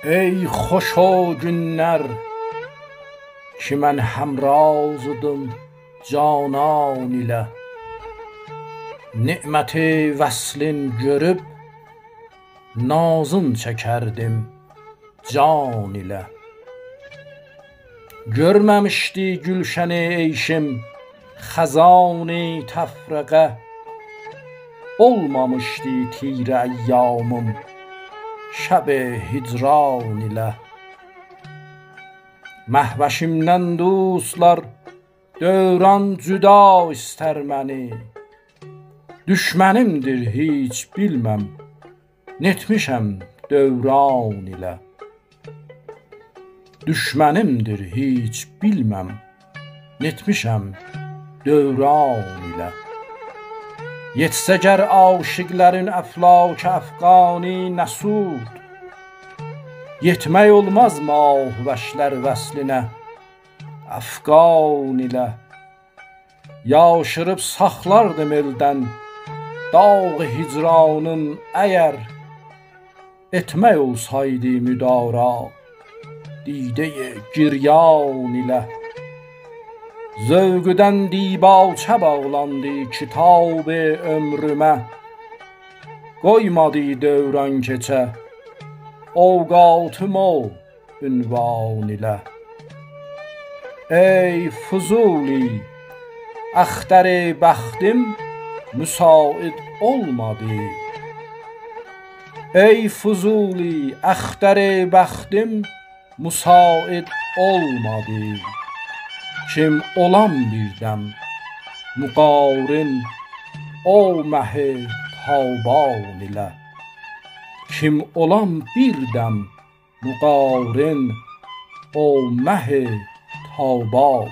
Ey xoş o günlər ki mən həmrazıdım canan ilə. Neməti vəslin görüb nazın çəkərdim can ilə. Görməmişdi gülşəni eyşim xəzani təfrəqə, olmamışdı tirə əyyamım şəb hicran ilə. Məhvəşimdən dostlar dövran cüda istər məni, düşmənimdir heç bilməm netmişəm dövran ilə. Düşmənimdir heç bilməm netmişəm dövran ilə. Yetsə gər aşiqlərin əflak əfqani nəsud, yetmək olmaz mahvəşlər vəslinə əfqan ilə. Yaşırıb saxlardım eldən dağ hicranın əgər, etmək olsaydı müdara didə giryan ilə. Zövqüdən dibaçə bağlandı kitab ömrümə, qoymadı dövran keçə avqatım o ünvan ilə. Ey Füzuli, əxtər bəxtim müsait olmadı. Ey Füzuli, əxtər bəxtim müsait olmadı. Kim olam birdəm müqarin o məhə taban ilə. Kim olam birdəm müqarin o məhə taban